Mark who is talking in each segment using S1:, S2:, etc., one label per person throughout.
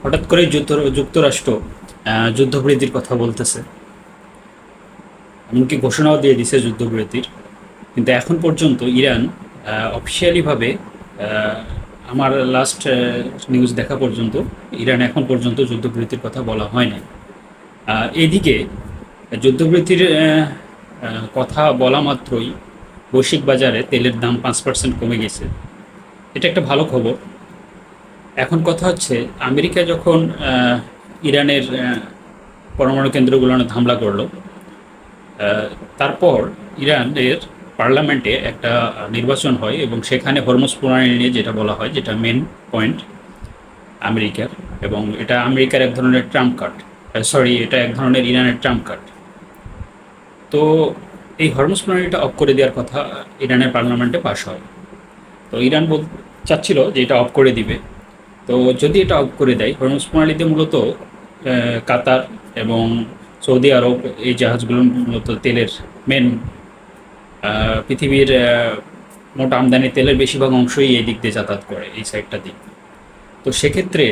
S1: হঠাৎ করে যুক্তরাষ্ট্র যুদ্ধবিরতির কথা বলতেছে, এমনকি ঘোষণাও দিয়ে দিছে যুদ্ধবিরতির। কিন্তু এখন পর্যন্ত ইরান অফিসিয়ালিভাবে, আমার লাস্ট নিউজ দেখা পর্যন্ত, ইরান এখন পর্যন্ত যুদ্ধবিরতির কথা বলা হয় নাই। এদিকে যুদ্ধবিরতির কথা বলা মাত্রই বৈশ্বিক বাজারে তেলের দাম 5% কমে গেছে। এটা একটা ভালো খবর। এখন কথা হচ্ছে, আমেরিকা যখন ইরানের পরমাণু কেন্দ্রগুলোতে হামলা করলো, আহ, তারপর ইরানের পার্লামেন্টে একটা নির্বাচন হয় এবং সেখানে হরমুজ প্রণালী নিয়ে যেটা বলা হয়, যেটা মেন পয়েন্ট আমেরিকার, এবং এটা আমেরিকার এক ধরনের ট্রাম্প কার্ড, সরি, এটা এক ধরনের ইরানের ট্রাম্প কার্ড। তো এই হরমুজ প্রণালীটা অফ করে দেওয়ার কথা ইরানের পার্লামেন্টে পাশ হয়। তো ইরান চাচ্ছিল যে এটা অফ করে দিবে। তো যদি এটা অফ করে দেয়, হরমুজ প্রণালীতে মূলত কাতার এবং সৌদি আরব, এই জাহাজগুলো মূলত তেলের মেন, পৃথিবীর মোট আমদানি তেলের বেশিরভাগ অংশই এই দিক দিয়ে যাতায়াত করে, এই সাইডটা দিয়ে। তো সেক্ষেত্রে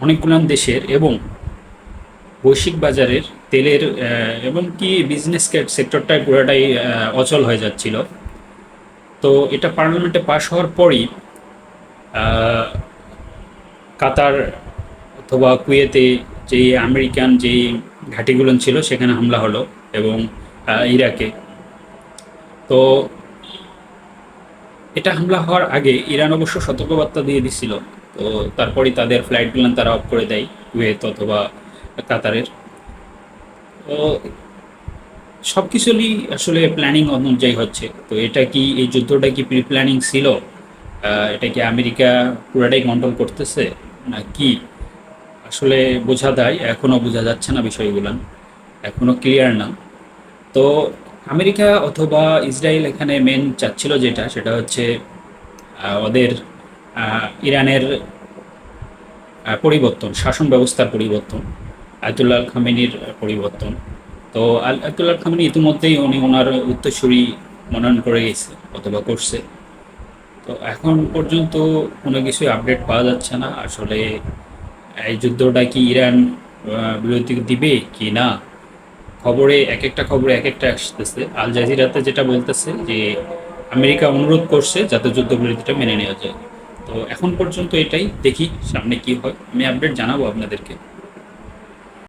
S1: অনেকগুলো দেশের এবং বৈশ্বিক বাজারের তেলের এবং কি বিজনেস সেক্টরটাই পুরোটাই অচল হয়ে যাচ্ছিল। তো এটা পার্লামেন্টে পাশ হওয়ার পরই আহ, কাতার অথবা কুয়েতে যে আমেরিকান যেই ঘাঁটিগুলো ছিল সেখানে হামলা হলো, এবং ইরাকে। তো এটা হামলা হওয়ার আগে ইরান অবশ্য সতর্কবার্তা দিয়ে দিছিল। তো তারপরই তাদের ফ্লাইটগুলো তারা অফ করে দেয়, কুয়েত অথবা কাতারের। তো সব কিছুরই আসলে প্ল্যানিং অনুযায়ী হচ্ছে। তো এটা কি, এই যুদ্ধটা কি প্রি প্ল্যানিং ছিল? এটা কি আমেরিকা পুরাটাই কন্ট্রোল করতেছে না কি? আসলে বোঝা দেয়, এখনও বোঝা যাচ্ছে না বিষয়গুলো, এখনও ক্লিয়ার না। তো আমেরিকা অথবা ইসরায়েল এখানে মেন চাচ্ছিল যেটা, সেটা হচ্ছে ওদের ইরানের পরিবর্তন, শাসন ব্যবস্থার পরিবর্তন, আয়াতুল্লাহ খামেনির পরিবর্তন। তো আয়াতুল্লাহ খামেনি ইতিমধ্যেই উনি ওনার উত্তরসূরি মনোনয়ন করে গেছে অথবা করছে। তো এখন পর্যন্ত কোনো কিছুই আপডেট পাওয়া যাচ্ছে না আসলে। এই যুদ্ধটা কি ইরান বিরতি দিবে কি না, খবরে এক একটা খবরে এক একটা আসতেছে। আল জাজিরাতে যেটা বলতেছে যে আমেরিকা অনুরোধ করছে যাতে যুদ্ধবিরতিটা মেনে নেওয়া যায়। তো এখন পর্যন্ত এটাই, দেখি সামনে কি হয়, আমি আপডেট জানাবো আপনাদেরকে।